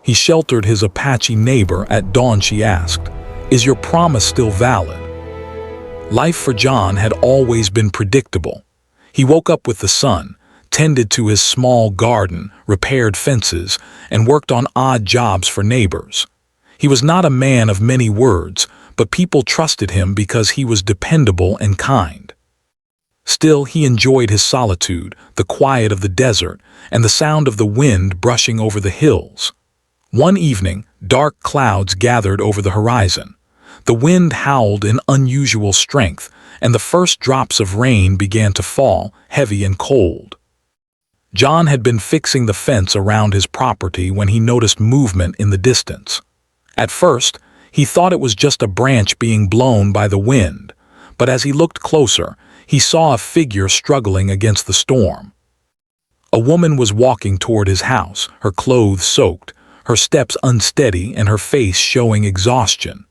He sheltered his Apache neighbor. At dawn she asked, "Is your promise still valid?" Life for John had always been predictable. He woke up with the sun, tended to his small garden, repaired fences, and worked on odd jobs for neighbors. He was not a man of many words, but people trusted him because he was dependable and kind. Still, he enjoyed his solitude, the quiet of the desert, and the sound of the wind brushing over the hills. One evening, dark clouds gathered over the horizon. The wind howled in unusual strength, and the first drops of rain began to fall, heavy and cold. John had been fixing the fence around his property when he noticed movement in the distance. At first, he thought it was just a branch being blown by the wind, but as he looked closer, he saw a figure struggling against the storm. A woman was walking toward his house, her clothes soaked, her steps unsteady, and her face showing exhaustion.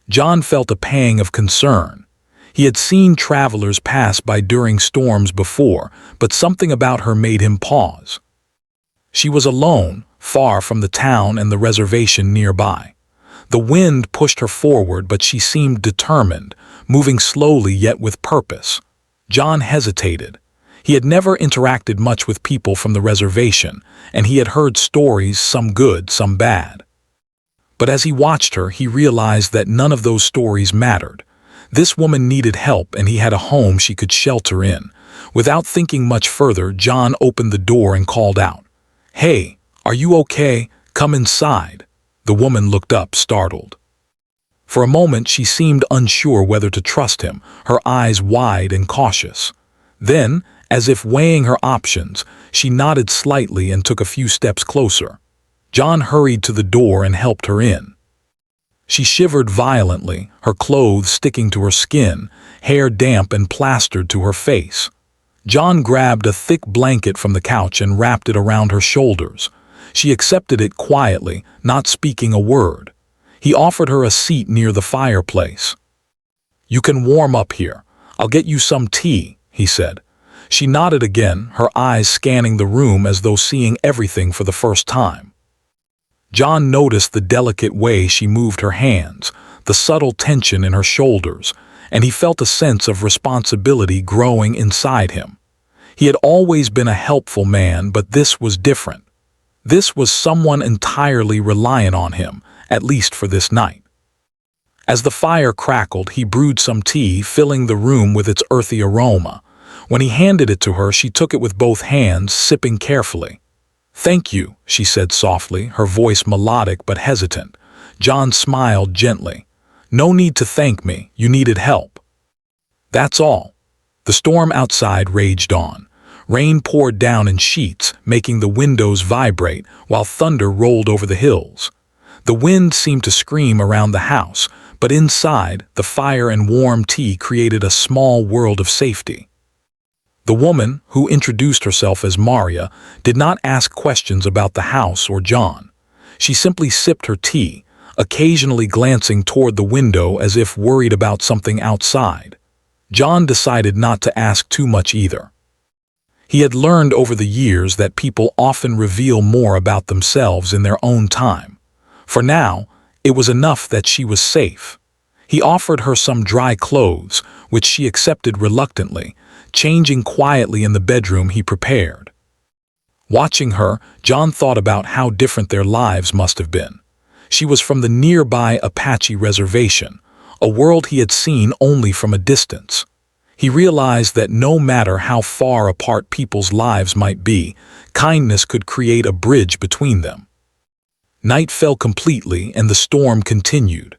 John felt a pang of concern. He had seen travelers pass by during storms before, but something about her made him pause. She was alone, far from the town and the reservation nearby. The wind pushed her forward, but she seemed determined, moving slowly yet with purpose. John hesitated. He had never interacted much with people from the reservation, and he had heard stories, some good, some bad. But as he watched her, he realized that none of those stories mattered. This woman needed help, and he had a home she could shelter in. Without thinking much further, John opened the door and called out, "Hey, are you okay? Come inside." The woman looked up, startled. For a moment she seemed unsure whether to trust him, her eyes wide and cautious. Then, as if weighing her options, she nodded slightly and took a few steps closer. John hurried to the door and helped her in. She shivered violently, her clothes sticking to her skin, hair damp and plastered to her face. John grabbed a thick blanket from the couch and wrapped it around her shoulders. She accepted it quietly, not speaking a word. He offered her a seat near the fireplace. "You can warm up here. I'll get you some tea," he said. She nodded again, her eyes scanning the room as though seeing everything for the first time. John noticed the delicate way she moved her hands, the subtle tension in her shoulders, and he felt a sense of responsibility growing inside him. He had always been a helpful man, but this was different. This was someone entirely reliant on him, at least for this night. As the fire crackled, he brewed some tea, filling the room with its earthy aroma. When he handed it to her, she took it with both hands, sipping carefully. "Thank you," she said softly, her voice melodic but hesitant. John smiled gently. "No need to thank me, you needed help." That's all. The storm outside raged on. Rain poured down in sheets, making the windows vibrate, while thunder rolled over the hills. The wind seemed to scream around the house, but inside, the fire and warm tea created a small world of safety. The woman, who introduced herself as Maria, did not ask questions about the house or John. She simply sipped her tea, occasionally glancing toward the window as if worried about something outside. John decided not to ask too much either. He had learned over the years that people often reveal more about themselves in their own time. For now, it was enough that she was safe. He offered her some dry clothes, which she accepted reluctantly, changing quietly in the bedroom he prepared. Watching her, John thought about how different their lives must have been. She was from the nearby Apache reservation, a world he had seen only from a distance. He realized that no matter how far apart people's lives might be, kindness could create a bridge between them. Night fell completely and the storm continued.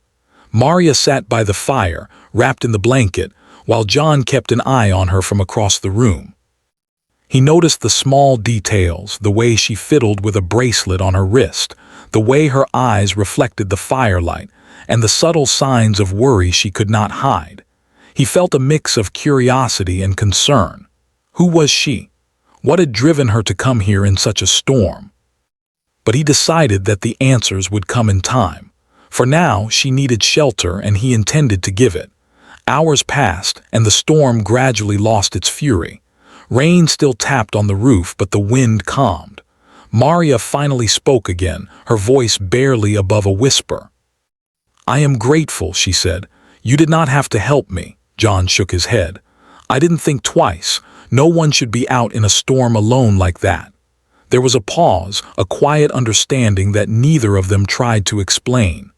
Maria sat by the fire, wrapped in the blanket, while John kept an eye on her from across the room. He noticed the small details, the way she fiddled with a bracelet on her wrist, the way her eyes reflected the firelight, and the subtle signs of worry she could not hide. He felt a mix of curiosity and concern. Who was she? What had driven her to come here in such a storm? But he decided that the answers would come in time. For now, she needed shelter and he intended to give it. Hours passed, and the storm gradually lost its fury. Rain still tapped on the roof, but the wind calmed. Maria finally spoke again, her voice barely above a whisper. "I am grateful," she said. "You did not have to help me." John shook his head. "I didn't think twice. No one should be out in a storm alone like that." There was a pause, a quiet understanding that neither of them tried to explain.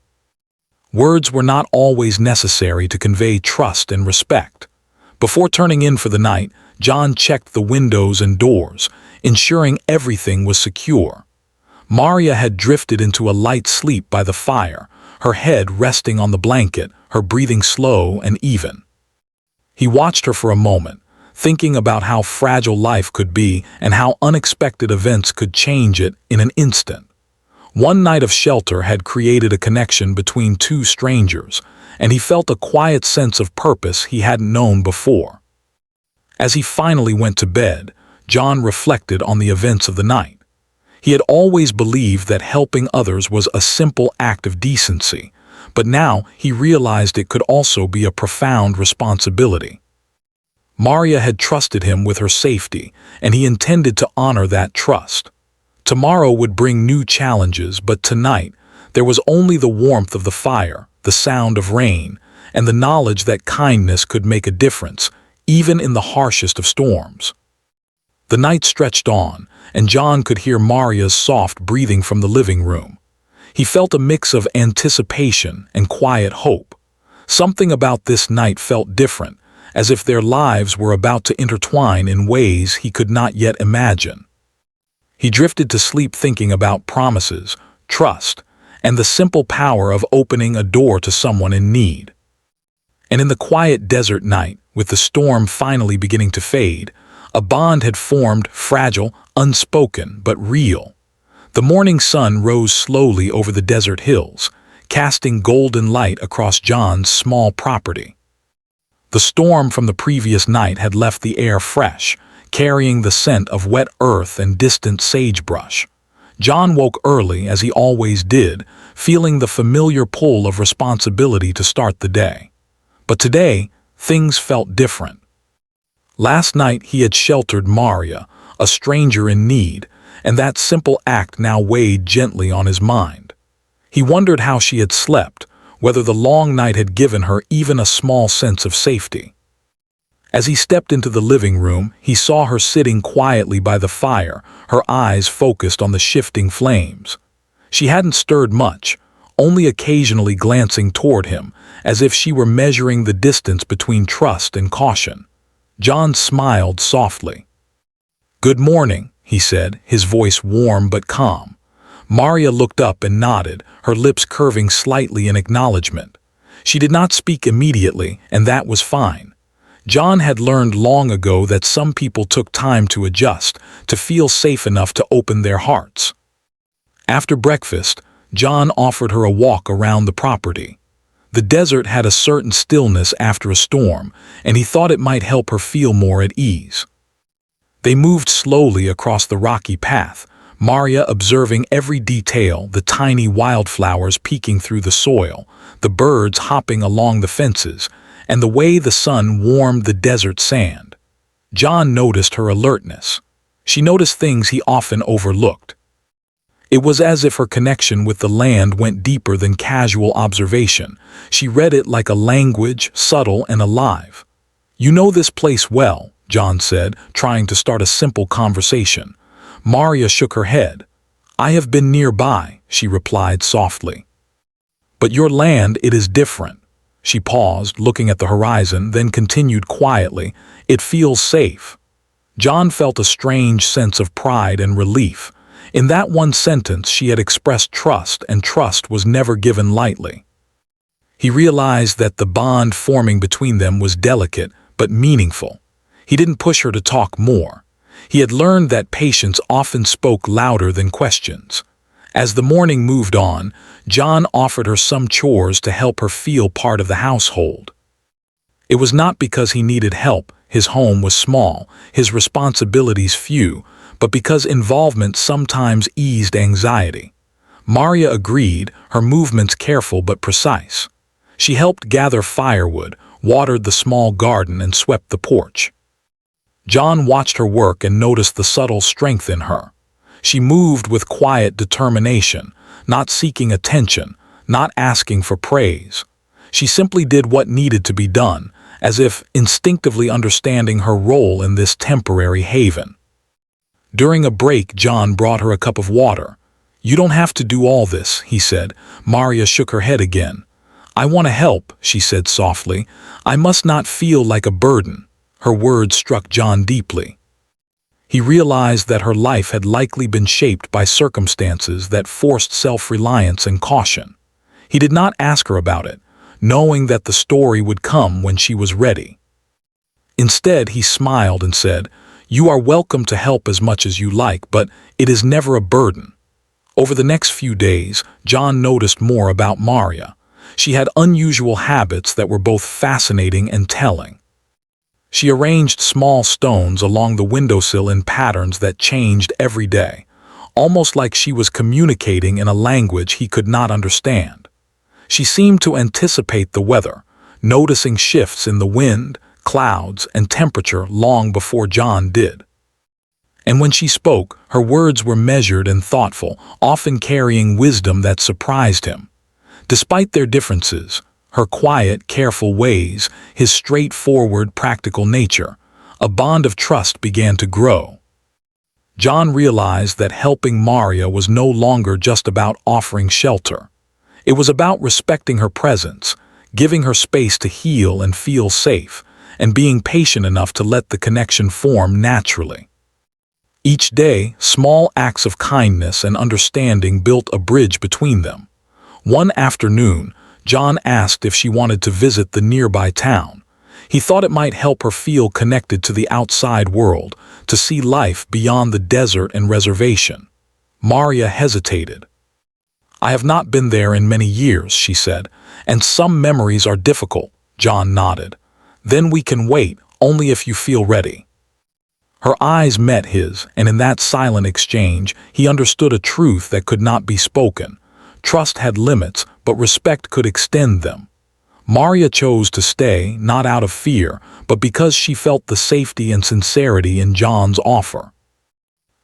Words were not always necessary to convey trust and respect. Before turning in for the night, John checked the windows and doors, ensuring everything was secure. Maria had drifted into a light sleep by the fire, her head resting on the blanket, her breathing slow and even. He watched her for a moment, thinking about how fragile life could be and how unexpected events could change it in an instant. One night of shelter had created a connection between two strangers, and he felt a quiet sense of purpose he hadn't known before. As he finally went to bed, John reflected on the events of the night. He had always believed that helping others was a simple act of decency, but now he realized it could also be a profound responsibility. Maria had trusted him with her safety, and he intended to honor that trust. Tomorrow would bring new challenges, but tonight there was only the warmth of the fire, the sound of rain, and the knowledge that kindness could make a difference, even in the harshest of storms. The night stretched on, and John could hear Maria's soft breathing from the living room. He felt a mix of anticipation and quiet hope. Something about this night felt different, as if their lives were about to intertwine in ways he could not yet imagine. He drifted to sleep thinking about promises, trust, and the simple power of opening a door to someone in need. And in the quiet desert night, with the storm finally beginning to fade, a bond had formed, fragile, unspoken, but real. The morning sun rose slowly over the desert hills, casting golden light across John's small property. The storm from the previous night had left the air fresh, carrying the scent of wet earth and distant sagebrush. John woke early, as he always did, feeling the familiar pull of responsibility to start the day. But today, things felt different. Last night he had sheltered Maria, a stranger in need, and that simple act now weighed gently on his mind. He wondered how she had slept, whether the long night had given her even a small sense of safety. As he stepped into the living room, he saw her sitting quietly by the fire, her eyes focused on the shifting flames. She hadn't stirred much, only occasionally glancing toward him, as if she were measuring the distance between trust and caution. John smiled softly. "Good morning," he said, his voice warm but calm. Maria looked up and nodded, her lips curving slightly in acknowledgement. She did not speak immediately, and that was fine. John had learned long ago that some people took time to adjust, to feel safe enough to open their hearts. After breakfast, John offered her a walk around the property. The desert had a certain stillness after a storm, and he thought it might help her feel more at ease. They moved slowly across the rocky path, Maria observing every detail, the tiny wildflowers peeking through the soil, the birds hopping along the fences, and the way the sun warmed the desert sand. John noticed her alertness. She noticed things he often overlooked. It was as if her connection with the land went deeper than casual observation. She read it like a language, subtle and alive. "You know this place well," John said, trying to start a simple conversation. Maria shook her head. "I have been nearby," she replied softly. "But your land, it is different." She paused, looking at the horizon, then continued quietly, "It feels safe." John felt a strange sense of pride and relief. In that one sentence she had expressed trust, and trust was never given lightly. He realized that the bond forming between them was delicate but meaningful. He didn't push her to talk more. He had learned that patience often spoke louder than questions. As the morning moved on, John offered her some chores to help her feel part of the household. It was not because he needed help, his home was small, his responsibilities few, but because involvement sometimes eased anxiety. Maria agreed, her movements careful but precise. She helped gather firewood, watered the small garden, and swept the porch. John watched her work and noticed the subtle strength in her. She moved with quiet determination, not seeking attention, not asking for praise. She simply did what needed to be done, as if instinctively understanding her role in this temporary haven. During a break, John brought her a cup of water. "You don't have to do all this," he said. Maria shook her head again. "I want to help," she said softly. "I must not feel like a burden." Her words struck John deeply. He realized that her life had likely been shaped by circumstances that forced self-reliance and caution. He did not ask her about it, knowing that the story would come when she was ready. Instead, he smiled and said, "You are welcome to help as much as you like, but it is never a burden." Over the next few days, John noticed more about Maria. She had unusual habits that were both fascinating and telling. She arranged small stones along the windowsill in patterns that changed every day, almost like she was communicating in a language he could not understand. She seemed to anticipate the weather, noticing shifts in the wind, clouds, and temperature long before John did. And when she spoke, her words were measured and thoughtful, often carrying wisdom that surprised him. Despite their differences, her quiet, careful ways, his straightforward, practical nature, a bond of trust began to grow. John realized that helping Maria was no longer just about offering shelter. It was about respecting her presence, giving her space to heal and feel safe, and being patient enough to let the connection form naturally. Each day, small acts of kindness and understanding built a bridge between them. One afternoon, John asked if she wanted to visit the nearby town. He thought it might help her feel connected to the outside world, to see life beyond the desert and reservation. Maria hesitated. "I have not been there in many years," she said, "and some memories are difficult." John nodded. "Then we can wait, only if you feel ready." Her eyes met his, and in that silent exchange, he understood a truth that could not be spoken. Trust had limits, but respect could extend them. Maria chose to stay, not out of fear, but because she felt the safety and sincerity in John's offer.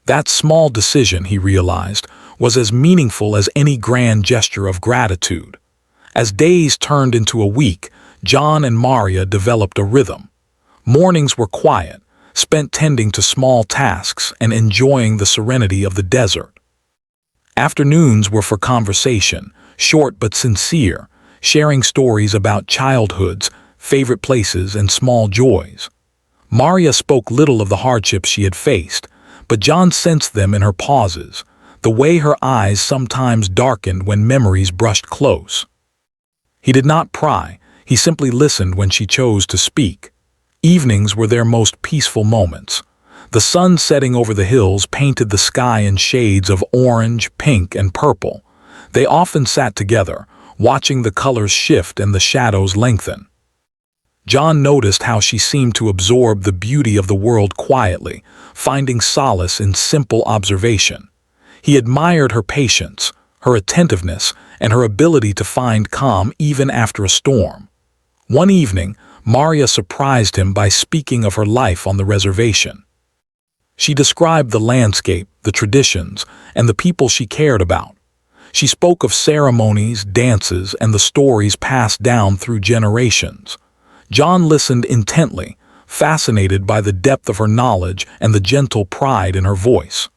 That small decision, he realized, was as meaningful as any grand gesture of gratitude. As days turned into a week, John and Maria developed a rhythm. Mornings were quiet, spent tending to small tasks and enjoying the serenity of the desert. Afternoons were for conversation, short but sincere, sharing stories about childhoods, favorite places, and small joys. Maria spoke little of the hardships she had faced, but John sensed them in her pauses, the way her eyes sometimes darkened when memories brushed close. He did not pry, he simply listened when she chose to speak. Evenings were their most peaceful moments. The sun setting over the hills painted the sky in shades of orange, pink, and purple. They often sat together, watching the colors shift and the shadows lengthen. John noticed how she seemed to absorb the beauty of the world quietly, finding solace in simple observation. He admired her patience, her attentiveness, and her ability to find calm even after a storm. One evening, Maria surprised him by speaking of her life on the reservation. She described the landscape, the traditions, and the people she cared about. She spoke of ceremonies, dances, and the stories passed down through generations. John listened intently, fascinated by the depth of her knowledge and the gentle pride in her voice.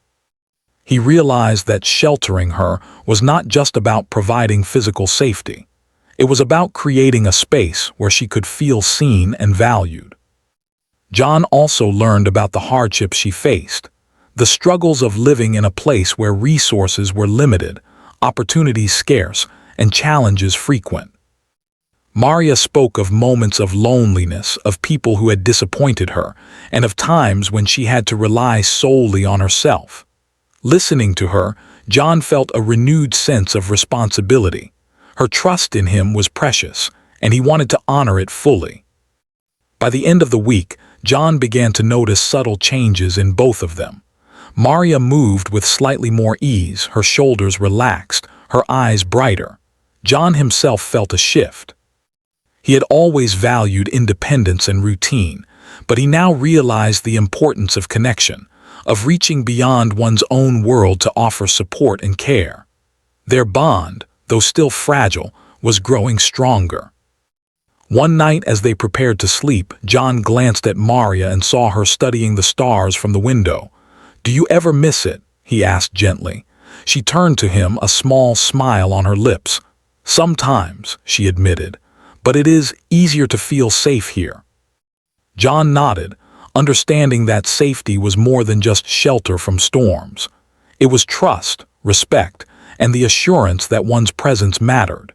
He realized that sheltering her was not just about providing physical safety. It was about creating a space where she could feel seen and valued. John also learned about the hardships she faced, the struggles of living in a place where resources were limited, opportunities scarce, and challenges frequent. Maria spoke of moments of loneliness, of people who had disappointed her, and of times when she had to rely solely on herself. Listening to her, John felt a renewed sense of responsibility. Her trust in him was precious, and he wanted to honor it fully. By the end of the week, John began to notice subtle changes in both of them. Maria moved with slightly more ease, her shoulders relaxed, her eyes brighter. John himself felt a shift. He had always valued independence and routine, but he now realized the importance of connection, of reaching beyond one's own world to offer support and care. Their bond, though still fragile, was growing stronger. One night as they prepared to sleep, John glanced at Maria and saw her studying the stars from the window. "Do you ever miss it?" he asked gently. She turned to him, a small smile on her lips. "Sometimes," she admitted, "but it is easier to feel safe here." John nodded, understanding that safety was more than just shelter from storms. It was trust, respect, and the assurance that one's presence mattered.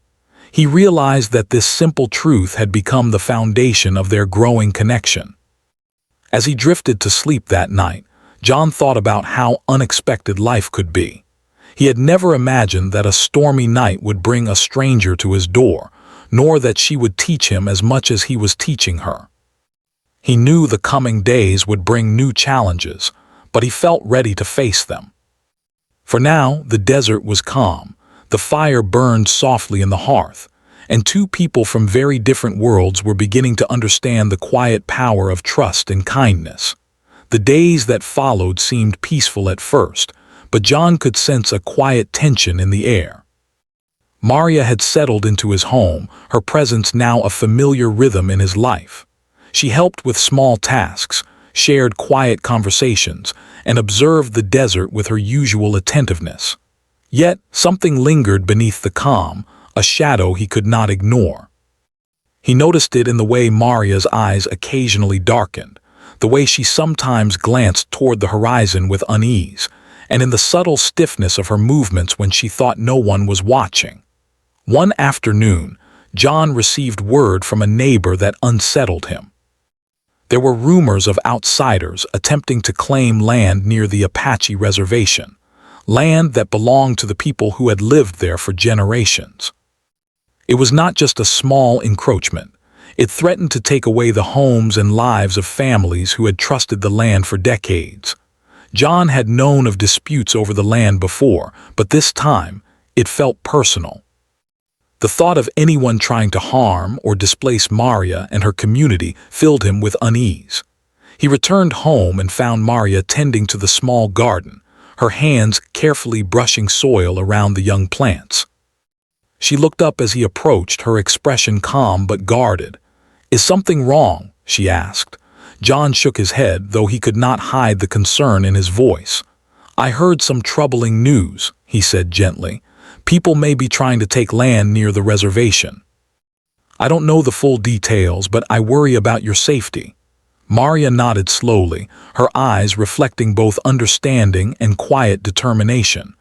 He realized that this simple truth had become the foundation of their growing connection. As he drifted to sleep that night, John thought about how unexpected life could be. He had never imagined that a stormy night would bring a stranger to his door, nor that she would teach him as much as he was teaching her. He knew the coming days would bring new challenges, but he felt ready to face them. For now, the desert was calm. The fire burned softly in the hearth, and two people from very different worlds were beginning to understand the quiet power of trust and kindness. The days that followed seemed peaceful at first, but John could sense a quiet tension in the air. Maria had settled into his home, her presence now a familiar rhythm in his life. She helped with small tasks, shared quiet conversations, and observed the desert with her usual attentiveness. Yet, something lingered beneath the calm, a shadow he could not ignore. He noticed it in the way Maria's eyes occasionally darkened, the way she sometimes glanced toward the horizon with unease, and in the subtle stiffness of her movements when she thought no one was watching. One afternoon, John received word from a neighbor that unsettled him. There were rumors of outsiders attempting to claim land near the Apache reservation, land that belonged to the people who had lived there for generations. It was not just a small encroachment. It threatened to take away the homes and lives of families who had trusted the land for decades. John had known of disputes over the land before, but this time, it felt personal. The thought of anyone trying to harm or displace Maria and her community filled him with unease. He returned home and found Maria tending to the small garden, her hands carefully brushing soil around the young plants. She looked up as he approached, her expression calm but guarded. "Is something wrong?" she asked. John shook his head, though he could not hide the concern in his voice. "I heard some troubling news," he said gently. "People may be trying to take land near the reservation. I don't know the full details, but I worry about your safety." Maria nodded slowly, her eyes reflecting both understanding and quiet determination.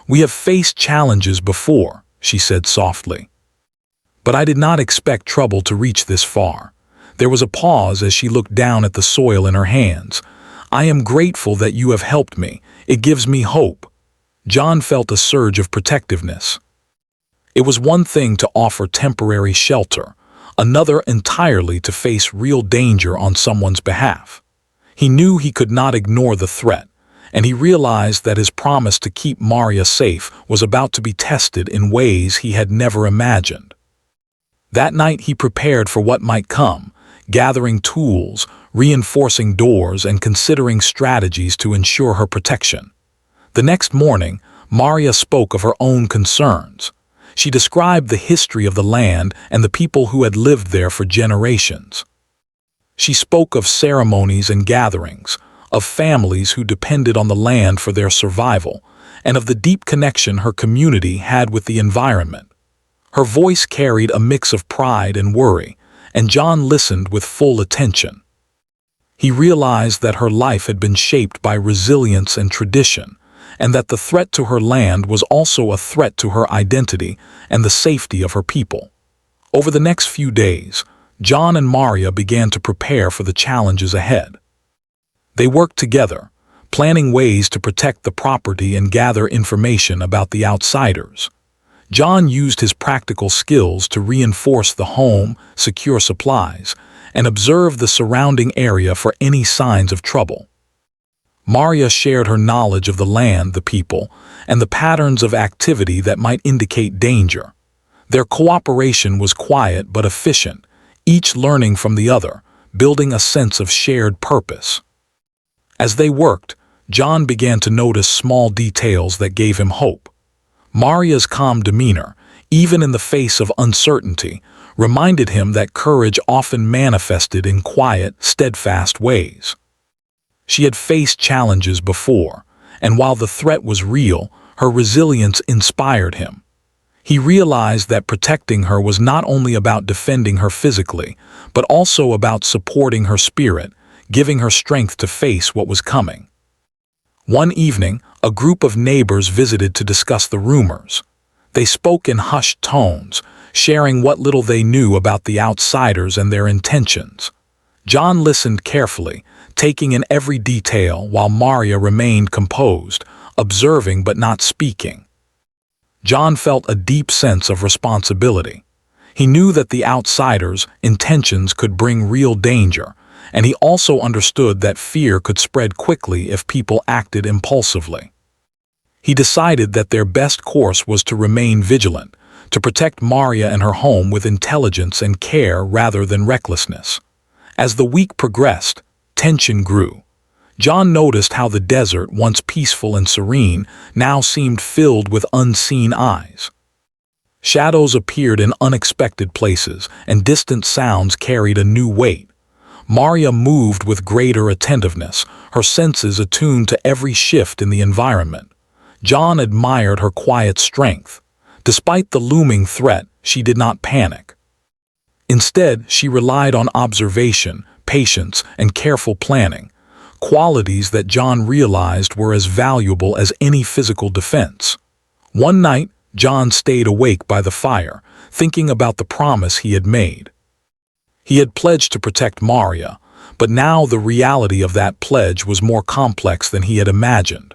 "We have faced challenges before," she said softly. "But I did not expect trouble to reach this far." There was a pause as she looked down at the soil in her hands. "I am grateful that you have helped me. It gives me hope." John felt a surge of protectiveness. It was one thing to offer temporary shelter, another entirely to face real danger on someone's behalf. He knew he could not ignore the threat, and he realized that his promise to keep Maria safe was about to be tested in ways he had never imagined. That night he prepared for what might come, gathering tools, reinforcing doors, and considering strategies to ensure her protection. The next morning, Maria spoke of her own concerns. She described the history of the land and the people who had lived there for generations. She spoke of ceremonies and gatherings, of families who depended on the land for their survival, and of the deep connection her community had with the environment. Her voice carried a mix of pride and worry, and John listened with full attention. He realized that her life had been shaped by resilience and tradition, and that the threat to her land was also a threat to her identity and the safety of her people. Over the next few days, John and Maria began to prepare for the challenges ahead. They worked together, planning ways to protect the property and gather information about the outsiders. John used his practical skills to reinforce the home, secure supplies, and observe the surrounding area for any signs of trouble. Maria shared her knowledge of the land, the people, and the patterns of activity that might indicate danger. Their cooperation was quiet but efficient, each learning from the other, building a sense of shared purpose. As they worked, John began to notice small details that gave him hope. Maria's calm demeanor, even in the face of uncertainty, reminded him that courage often manifested in quiet, steadfast ways. She had faced challenges before, and while the threat was real, her resilience inspired him. He realized that protecting her was not only about defending her physically, but also about supporting her spirit, giving her strength to face what was coming. One evening, a group of neighbors visited to discuss the rumors. They spoke in hushed tones, sharing what little they knew about the outsiders and their intentions. John listened carefully, taking in every detail while Maria remained composed, observing but not speaking. John felt a deep sense of responsibility. He knew that the outsiders' intentions could bring real danger, and he also understood that fear could spread quickly if people acted impulsively. He decided that their best course was to remain vigilant, to protect Maria and her home with intelligence and care rather than recklessness. As the week progressed, tension grew. John noticed how the desert, once peaceful and serene, now seemed filled with unseen eyes. Shadows appeared in unexpected places, and distant sounds carried a new weight. Maria moved with greater attentiveness, her senses attuned to every shift in the environment. John admired her quiet strength. Despite the looming threat, she did not panic. Instead, she relied on observation, patience, and careful planning, qualities that John realized were as valuable as any physical defense. One night, John stayed awake by the fire, thinking about the promise he had made. He had pledged to protect Maria, but now the reality of that pledge was more complex than he had imagined.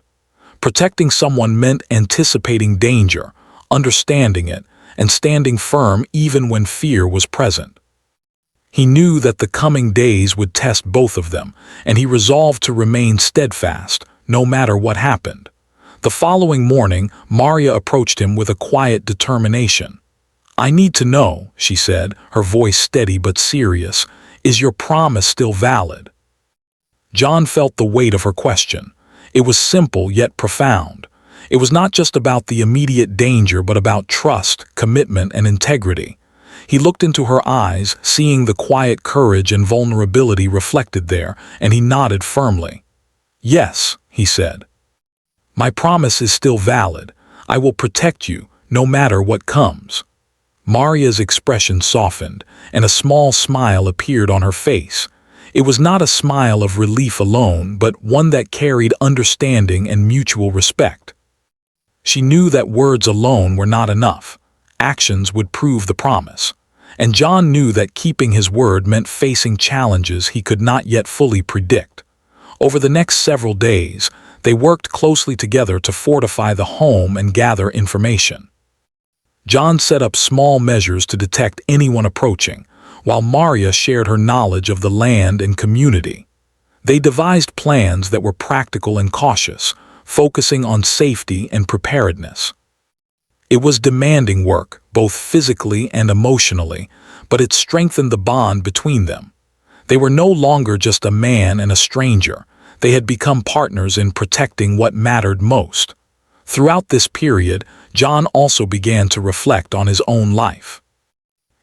Protecting someone meant anticipating danger, understanding it, and standing firm even when fear was present. He knew that the coming days would test both of them, and he resolved to remain steadfast, no matter what happened. The following morning, Maria approached him with a quiet determination. "I need to know," she said, her voice steady but serious, "is your promise still valid?" John felt the weight of her question. It was simple yet profound. It was not just about the immediate danger but about trust, commitment, and integrity. He looked into her eyes, seeing the quiet courage and vulnerability reflected there, and he nodded firmly. "Yes," he said. "My promise is still valid. I will protect you, no matter what comes." Maria's expression softened, and a small smile appeared on her face. It was not a smile of relief alone, but one that carried understanding and mutual respect. She knew that words alone were not enough. Actions would prove the promise. And John knew that keeping his word meant facing challenges he could not yet fully predict. Over the next several days, they worked closely together to fortify the home and gather information. John set up small measures to detect anyone approaching, while Maria shared her knowledge of the land and community. They devised plans that were practical and cautious, focusing on safety and preparedness. It was demanding work, both physically and emotionally, but it strengthened the bond between them. They were no longer just a man and a stranger. They had become partners in protecting what mattered most. Throughout this period, John also began to reflect on his own life.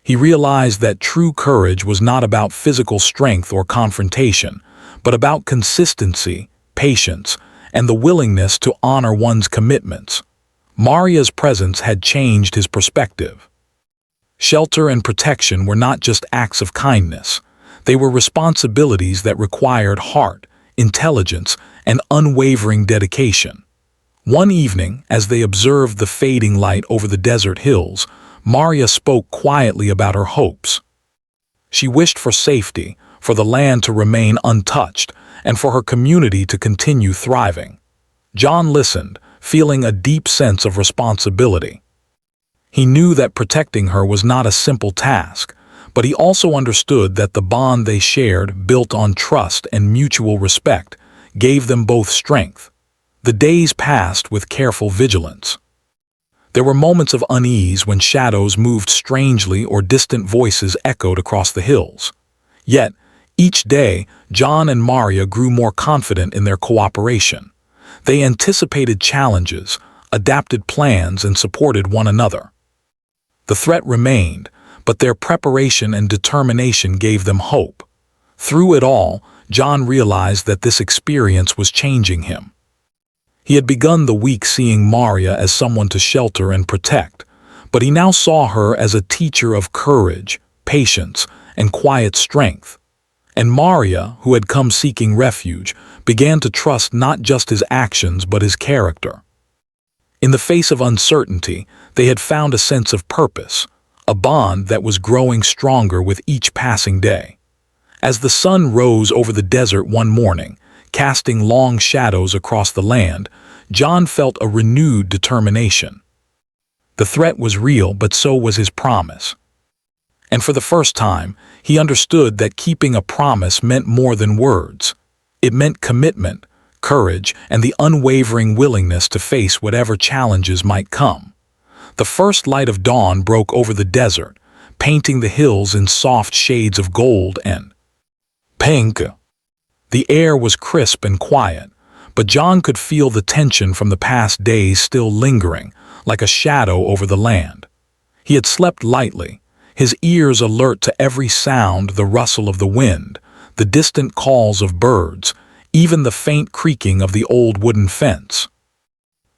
He realized that true courage was not about physical strength or confrontation, but about consistency, patience, and the willingness to honor one's commitments. Maria's presence had changed his perspective. Shelter and protection were not just acts of kindness. They were responsibilities that required heart, intelligence, and unwavering dedication. One evening, as they observed the fading light over the desert hills, Maria spoke quietly about her hopes. She wished for safety, for the land to remain untouched, and for her community to continue thriving. John listened, feeling a deep sense of responsibility. He knew that protecting her was not a simple task, but he also understood that the bond they shared, built on trust and mutual respect, gave them both strength. The days passed with careful vigilance. There were moments of unease when shadows moved strangely or distant voices echoed across the hills. Yet, each day, John and Maria grew more confident in their cooperation. They anticipated challenges, adapted plans, and supported one another. The threat remained, but their preparation and determination gave them hope. Through it all, John realized that this experience was changing him. He had begun the week seeing Maria as someone to shelter and protect, but he now saw her as a teacher of courage, patience, and quiet strength. And Maria, who had come seeking refuge, began to trust not just his actions but his character. In the face of uncertainty, they had found a sense of purpose, a bond that was growing stronger with each passing day. As the sun rose over the desert one morning, casting long shadows across the land, John felt a renewed determination. The threat was real, but so was his promise. And for the first time, he understood that keeping a promise meant more than words. It meant commitment, courage, and the unwavering willingness to face whatever challenges might come. The first light of dawn broke over the desert, painting the hills in soft shades of gold and pink. The air was crisp and quiet, but John could feel the tension from the past days still lingering, like a shadow over the land. He had slept lightly, his ears alert to every sound, the rustle of the wind, the distant calls of birds, even the faint creaking of the old wooden fence.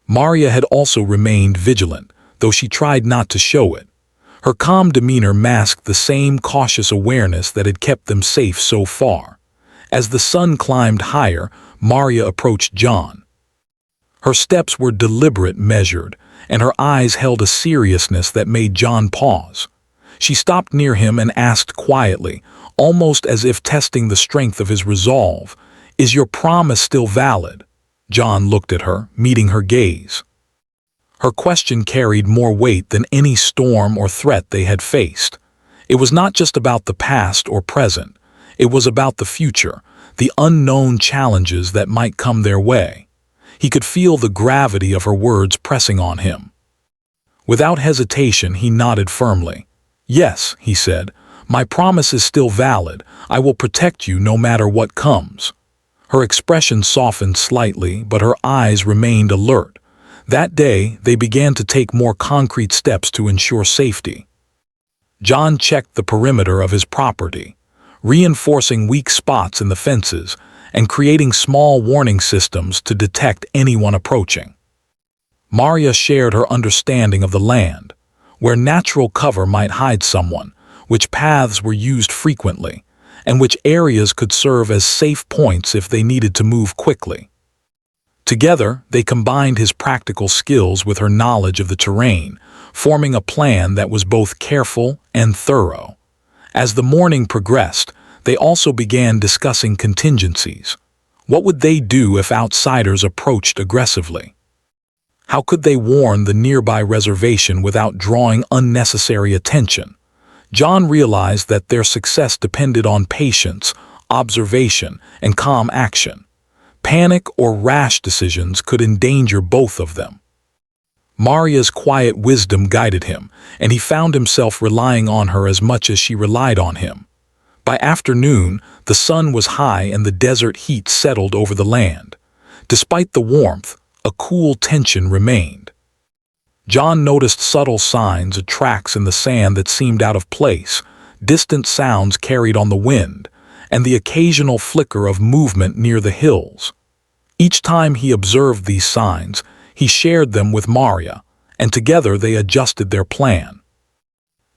Maria had also remained vigilant, though she tried not to show it. Her calm demeanor masked the same cautious awareness that had kept them safe so far. As the sun climbed higher, Maria approached John. Her steps were deliberate, measured, and her eyes held a seriousness that made John pause. She stopped near him and asked quietly, almost as if testing the strength of his resolve, "Is your promise still valid?" John looked at her, meeting her gaze. Her question carried more weight than any storm or threat they had faced. It was not just about the past or present. It was about the future, the unknown challenges that might come their way. He could feel the gravity of her words pressing on him. Without hesitation, he nodded firmly. "Yes," he said, "my promise is still valid. I will protect you no matter what comes." Her expression softened slightly, but her eyes remained alert. That day, they began to take more concrete steps to ensure safety. John checked the perimeter of his property, reinforcing weak spots in the fences and creating small warning systems to detect anyone approaching. Maria shared her understanding of the land, where natural cover might hide someone, which paths were used frequently, and which areas could serve as safe points if they needed to move quickly. Together, they combined his practical skills with her knowledge of the terrain, forming a plan that was both careful and thorough. As the morning progressed, they also began discussing contingencies. What would they do if outsiders approached aggressively? How could they warn the nearby reservation without drawing unnecessary attention? John realized that their success depended on patience, observation, and calm action. Panic or rash decisions could endanger both of them. Maria's quiet wisdom guided him, and he found himself relying on her as much as she relied on him. By afternoon, the sun was high and the desert heat settled over the land. Despite the warmth, a cool tension remained. John noticed subtle signs, tracks in the sand that seemed out of place, distant sounds carried on the wind, and the occasional flicker of movement near the hills. Each time he observed these signs, he shared them with Maria, and together they adjusted their plan.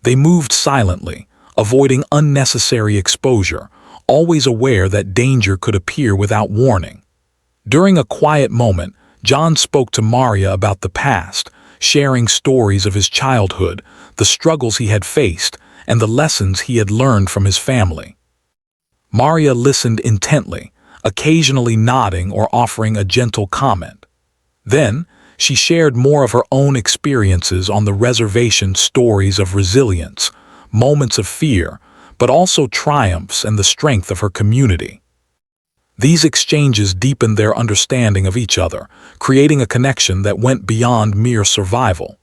They moved silently, avoiding unnecessary exposure, always aware that danger could appear without warning. During a quiet moment, John spoke to Maria about the past, sharing stories of his childhood, the struggles he had faced, and the lessons he had learned from his family. Maria listened intently, occasionally nodding or offering a gentle comment. Then, she shared more of her own experiences on the reservation, stories of resilience, moments of fear, but also triumphs and the strength of her community. These exchanges deepened their understanding of each other, creating a connection that went beyond mere survival.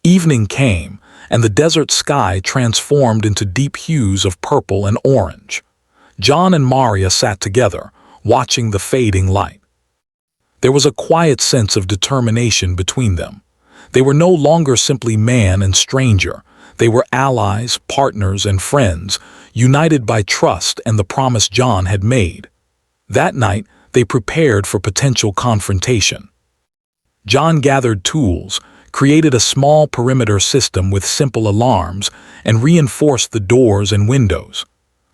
Evening came, and the desert sky transformed into deep hues of purple and orange. John and Maria sat together, watching the fading light. There was a quiet sense of determination between them. They were no longer simply man and stranger. They were allies, partners, and friends, united by trust and the promise John had made. That night, they prepared for potential confrontation. John gathered tools, created a small perimeter system with simple alarms, and reinforced the doors and windows.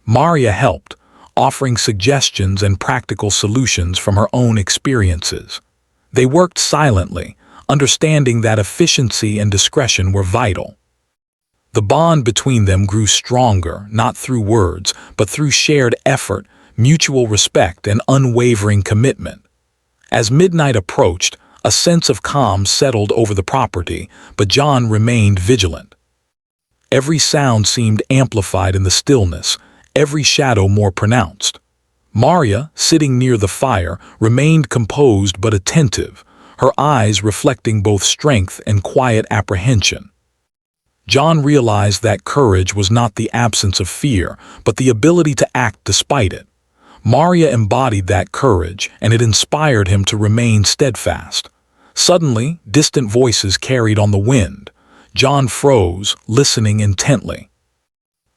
Maria helped, offering suggestions and practical solutions from her own experiences. They worked silently, understanding that efficiency and discretion were vital. The bond between them grew stronger, not through words, but through shared effort, mutual respect, and unwavering commitment. As midnight approached, a sense of calm settled over the property, but John remained vigilant. Every sound seemed amplified in the stillness, every shadow more pronounced. Maria, sitting near the fire, remained composed but attentive, her eyes reflecting both strength and quiet apprehension. John realized that courage was not the absence of fear, but the ability to act despite it. Maria embodied that courage, and it inspired him to remain steadfast. Suddenly, distant voices carried on the wind. John froze, listening intently.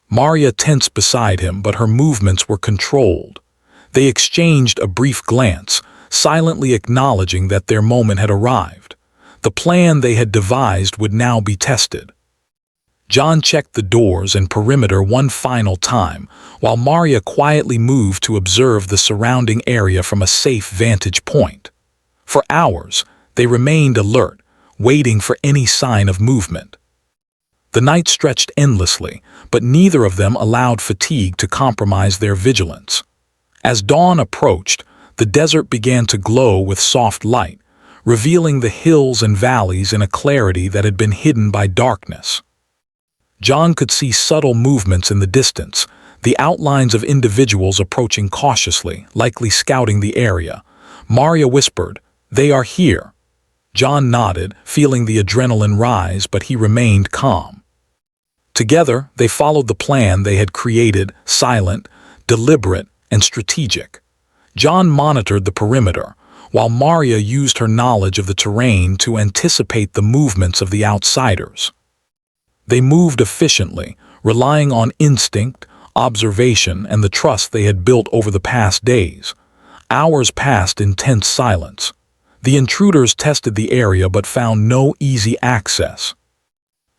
Maria tensed beside him, but her movements were controlled. They exchanged a brief glance, silently acknowledging that their moment had arrived. The plan they had devised would now be tested. John checked the doors and perimeter one final time, while Maria quietly moved to observe the surrounding area from a safe vantage point. For hours, they remained alert, waiting for any sign of movement. The night stretched endlessly, but neither of them allowed fatigue to compromise their vigilance. As dawn approached, the desert began to glow with soft light, revealing the hills and valleys in a clarity that had been hidden by darkness. John could see subtle movements in the distance, the outlines of individuals approaching cautiously, likely scouting the area. Maria whispered, "They are here." John nodded, feeling the adrenaline rise, but he remained calm. Together, they followed the plan they had created, silent, deliberate, and strategic. John monitored the perimeter, while Maria used her knowledge of the terrain to anticipate the movements of the outsiders. They moved efficiently, relying on instinct, observation, and the trust they had built over the past days. Hours passed in tense silence. The intruders tested the area but found no easy access.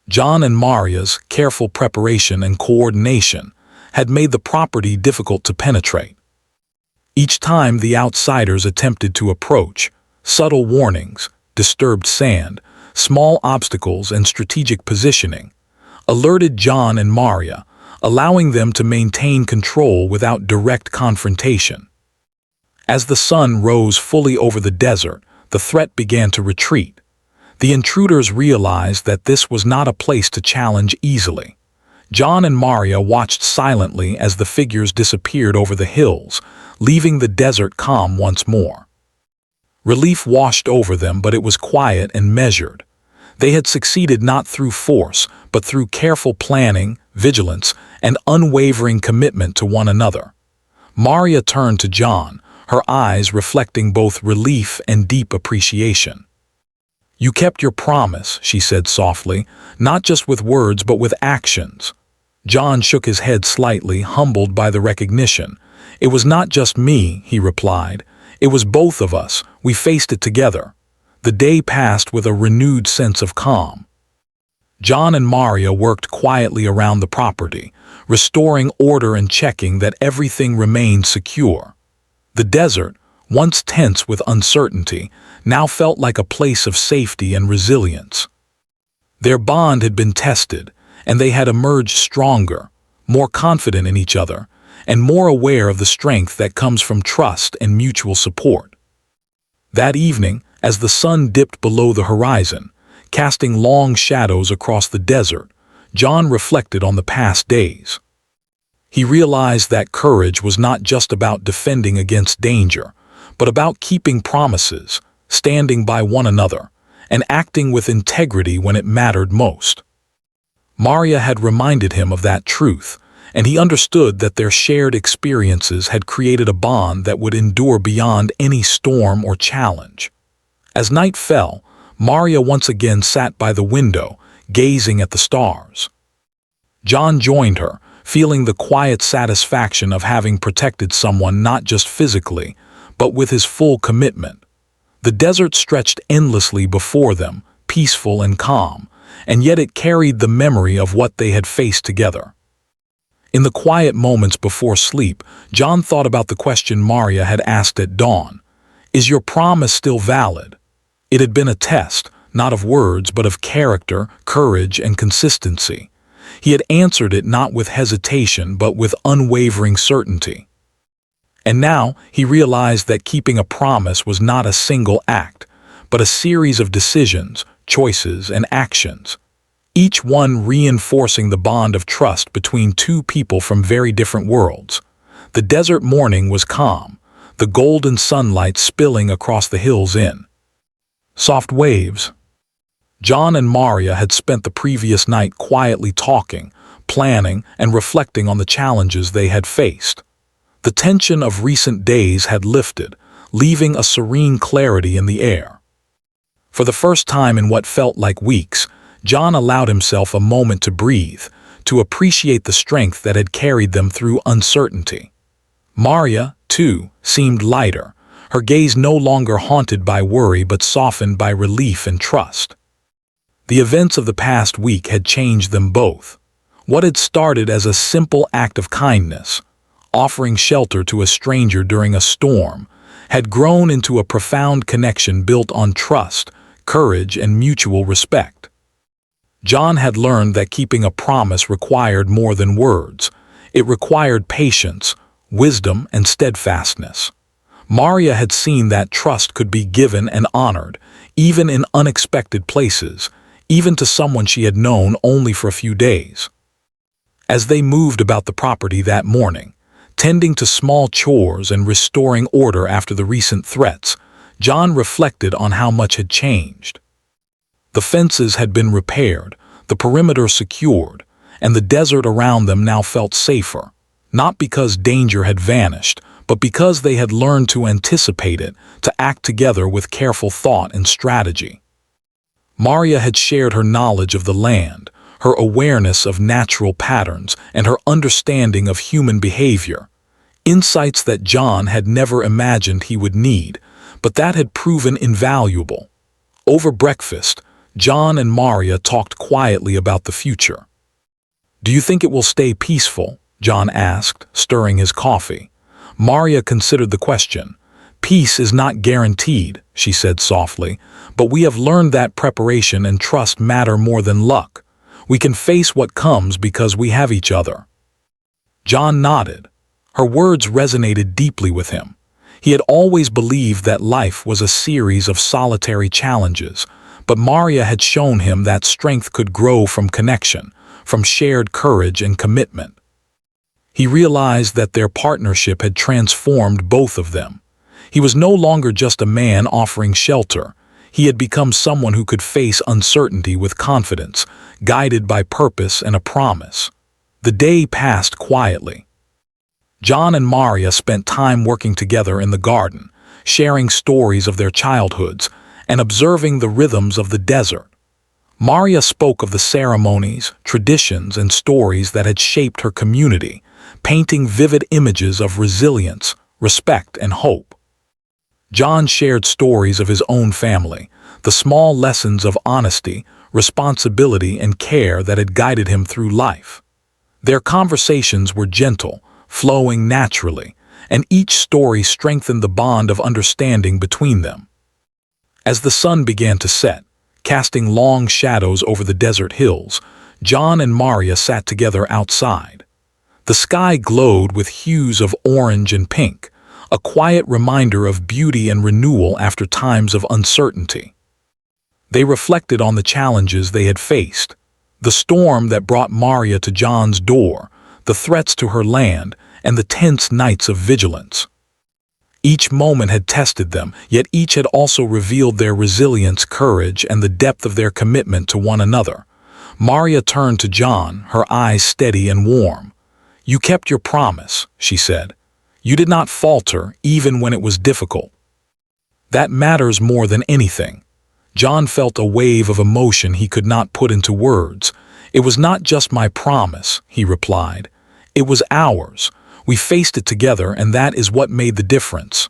John and Maria's careful preparation and coordination had made the property difficult to penetrate. Each time the outsiders attempted to approach, subtle warnings, disturbed sand, small obstacles, and strategic positioning alerted John and Maria, allowing them to maintain control without direct confrontation. As the sun rose fully over the desert, the threat began to retreat. The intruders realized that this was not a place to challenge easily. John and Maria watched silently as the figures disappeared over the hills, leaving the desert calm once more. Relief washed over them, but it was quiet and measured. They had succeeded not through force, but through careful planning, vigilance, and unwavering commitment to one another. Maria turned to John, her eyes reflecting both relief and deep appreciation. "You kept your promise," she said softly, "not just with words but with actions." John shook his head slightly, humbled by the recognition. "It was not just me," he replied. "It was both of us. We faced it together." The day passed with a renewed sense of calm. John and Maria worked quietly around the property, restoring order and checking that everything remained secure. The desert, once tense with uncertainty, now felt like a place of safety and resilience. Their bond had been tested, and they had emerged stronger, more confident in each other, and more aware of the strength that comes from trust and mutual support. That evening, as the sun dipped below the horizon, casting long shadows across the desert, John reflected on the past days. He realized that courage was not just about defending against danger, but about keeping promises, standing by one another, and acting with integrity when it mattered most. Maria had reminded him of that truth, and he understood that their shared experiences had created a bond that would endure beyond any storm or challenge. As night fell, Maria once again sat by the window, gazing at the stars. John joined her, feeling the quiet satisfaction of having protected someone not just physically, but with his full commitment. The desert stretched endlessly before them, peaceful and calm, and yet it carried the memory of what they had faced together. In the quiet moments before sleep, John thought about the question Maria had asked at dawn. Is your promise still valid? It had been a test, not of words but of character, courage, and consistency. He had answered it not with hesitation but with unwavering certainty. And now he realized that keeping a promise was not a single act, but a series of decisions, choices, and actions, each one reinforcing the bond of trust between two people from very different worlds. The desert morning was calm, the golden sunlight spilling across the hills in soft waves. John and Maria had spent the previous night quietly talking, planning, and reflecting on the challenges they had faced. The tension of recent days had lifted, leaving a serene clarity in the air. For the first time in what felt like weeks, John allowed himself a moment to breathe, to appreciate the strength that had carried them through uncertainty. Maria, too, seemed lighter, her gaze no longer haunted by worry but softened by relief and trust. The events of the past week had changed them both. What had started as a simple act of kindness, offering shelter to a stranger during a storm, had grown into a profound connection built on trust, courage, and mutual respect. John had learned that keeping a promise required more than words. It required patience, wisdom, and steadfastness. Maria had seen that trust could be given and honored, even in unexpected places, even to someone she had known only for a few days. As they moved about the property that morning, tending to small chores and restoring order after the recent threats, John reflected on how much had changed. The fences had been repaired, the perimeter secured, and the desert around them now felt safer, not because danger had vanished, but because they had learned to anticipate it, to act together with careful thought and strategy. Maria had shared her knowledge of the land, her awareness of natural patterns, and her understanding of human behavior, insights that John had never imagined he would need, but that had proven invaluable. Over breakfast, John and Maria talked quietly about the future. "Do you think it will stay peaceful?" John asked, stirring his coffee. Maria considered the question. "Peace is not guaranteed," she said softly, "but we have learned that preparation and trust matter more than luck. We can face what comes because we have each other." John nodded. Her words resonated deeply with him. He had always believed that life was a series of solitary challenges, but Maria had shown him that strength could grow from connection, from shared courage and commitment. He realized that their partnership had transformed both of them. He was no longer just a man offering shelter. He had become someone who could face uncertainty with confidence, guided by purpose and a promise. The day passed quietly. John and Maria spent time working together in the garden, sharing stories of their childhoods and observing the rhythms of the desert. Maria spoke of the ceremonies, traditions, and stories that had shaped her community, painting vivid images of resilience, respect, and hope. John shared stories of his own family, the small lessons of honesty, responsibility, and care that had guided him through life. Their conversations were gentle, flowing naturally, and each story strengthened the bond of understanding between them. As the sun began to set, casting long shadows over the desert hills, John and Maria sat together outside. The sky glowed with hues of orange and pink, a quiet reminder of beauty and renewal after times of uncertainty. They reflected on the challenges they had faced, the storm that brought Maria to John's door, the threats to her land, and the tense nights of vigilance. Each moment had tested them, yet each had also revealed their resilience, courage, and the depth of their commitment to one another. Maria turned to John, her eyes steady and warm. "You kept your promise," she said. "You did not falter even when it was difficult." That matters more than anything. John felt a wave of emotion he could not put into words. "It was not just my promise," he replied. "It was ours. We faced it together, and that is what made the difference."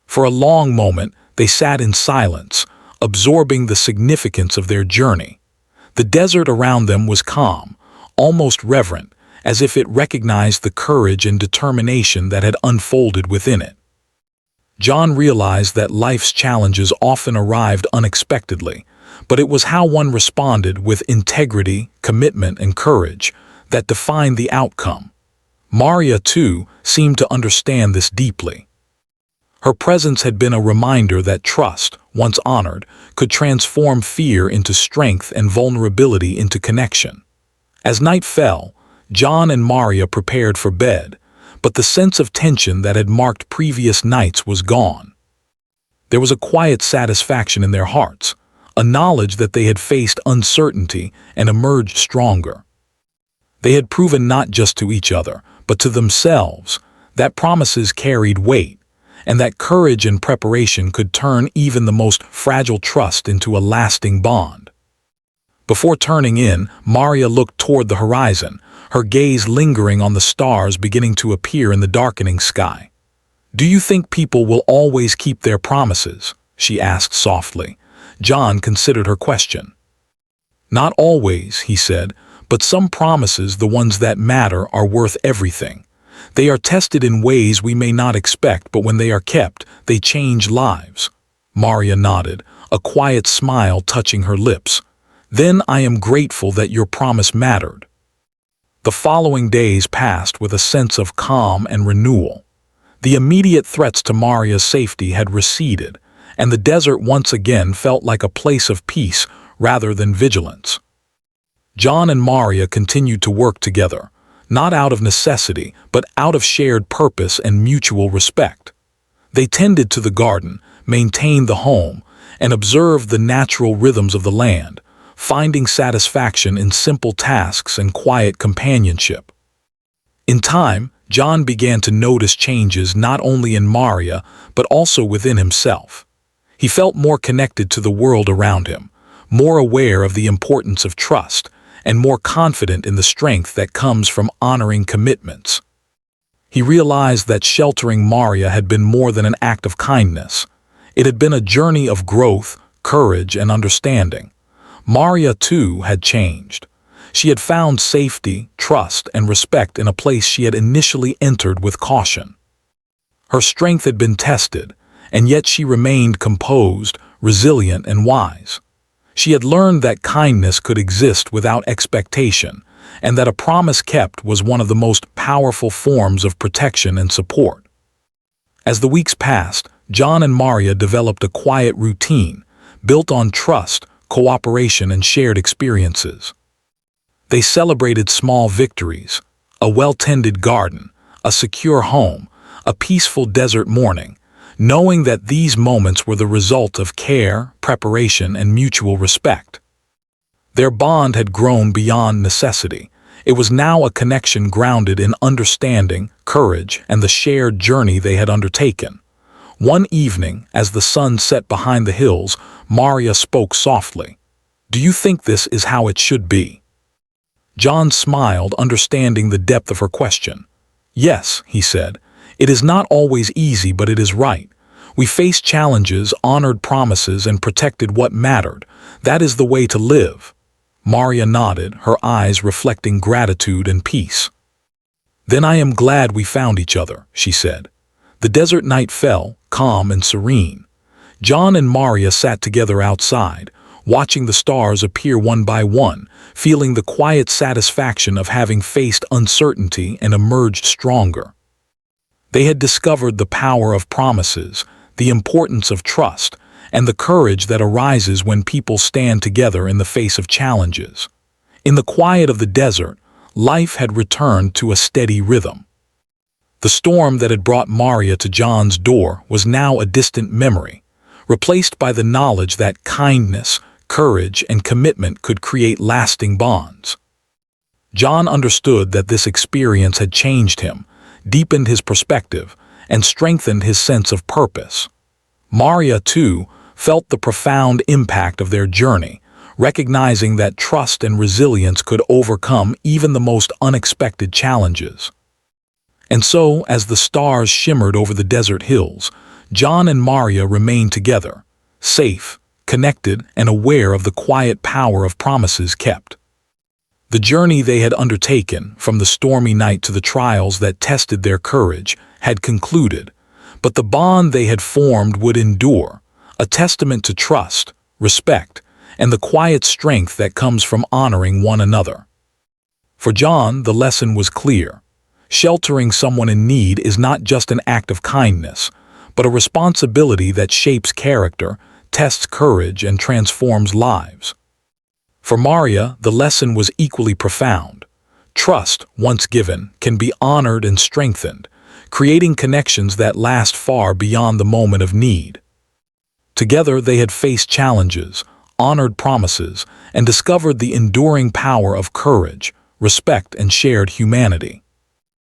For a long moment, they sat in silence, absorbing the significance of their journey. The desert around them was calm, almost reverent, as if it recognized the courage and determination that had unfolded within it. John realized that life's challenges often arrived unexpectedly, but it was how one responded with integrity, commitment, and courage that defined the outcome. Maria, too, seemed to understand this deeply. Her presence had been a reminder that trust, once honored, could transform fear into strength and vulnerability into connection. As night fell, John and Maria prepared for bed, but the sense of tension that had marked previous nights was gone. There was a quiet satisfaction in their hearts, a knowledge that they had faced uncertainty and emerged stronger. They had proven not just to each other, but to themselves, that promises carried weight, and that courage and preparation could turn even the most fragile trust into a lasting bond. Before turning in, Maria looked toward the horizon, her gaze lingering on the stars beginning to appear in the darkening sky. "Do you think people will always keep their promises?" she asked softly. John considered her question. "Not always," he said, "but some promises, the ones that matter, are worth everything. They are tested in ways we may not expect, but when they are kept, they change lives." Maria nodded, a quiet smile touching her lips. "Then I am grateful that your promise mattered." The following days passed with a sense of calm and renewal. The immediate threats to Maria's safety had receded, and the desert once again felt like a place of peace rather than vigilance. John and Maria continued to work together, not out of necessity, but out of shared purpose and mutual respect. They tended to the garden, maintained the home, and observed the natural rhythms of the land, finding satisfaction in simple tasks and quiet companionship. In time, John began to notice changes not only in Maria, but also within himself. He felt more connected to the world around him, more aware of the importance of trust, and more confident in the strength that comes from honoring commitments. He realized that sheltering Maria had been more than an act of kindness. It had been a journey of growth, courage, and understanding. Maria, too, had changed. She had found safety, trust, and respect in a place she had initially entered with caution. Her strength had been tested, and yet she remained composed, resilient, and wise. She had learned that kindness could exist without expectation, and that a promise kept was one of the most powerful forms of protection and support. As the weeks passed, John and Maria developed a quiet routine, built on trust, cooperation, and shared experiences. They celebrated small victories: a well-tended garden, a secure home, a peaceful desert morning, knowing that these moments were the result of care, preparation, and mutual respect. Their bond had grown beyond necessity. It was now a connection grounded in understanding, courage, and the shared journey they had undertaken. One evening, as the sun set behind the hills, Maria spoke softly. "Do you think this is how it should be?" John smiled, understanding the depth of her question. "Yes," he said. "It is not always easy, but it is right. We faced challenges, honored promises, and protected what mattered. That is the way to live." Maria nodded, her eyes reflecting gratitude and peace. "Then I am glad we found each other," she said. The desert night fell, calm and serene. John and Maria sat together outside, watching the stars appear one by one, feeling the quiet satisfaction of having faced uncertainty and emerged stronger. They had discovered the power of promises, the importance of trust, and the courage that arises when people stand together in the face of challenges. In the quiet of the desert, life had returned to a steady rhythm. The storm that had brought Maria to John's door was now a distant memory, replaced by the knowledge that kindness, courage, and commitment could create lasting bonds. John understood that this experience had changed him, deepened his perspective, and strengthened his sense of purpose. Maria, too, felt the profound impact of their journey, recognizing that trust and resilience could overcome even the most unexpected challenges. And so, as the stars shimmered over the desert hills, John and Maria remained together, safe, connected, and aware of the quiet power of promises kept. The journey they had undertaken, from the stormy night to the trials that tested their courage, had concluded, but the bond they had formed would endure, a testament to trust, respect, and the quiet strength that comes from honoring one another. For John, the lesson was clear. Sheltering someone in need is not just an act of kindness, but a responsibility that shapes character, tests courage, and transforms lives. For Maria, the lesson was equally profound. Trust, once given, can be honored and strengthened, creating connections that last far beyond the moment of need. Together they had faced challenges, honored promises, and discovered the enduring power of courage, respect, and shared humanity.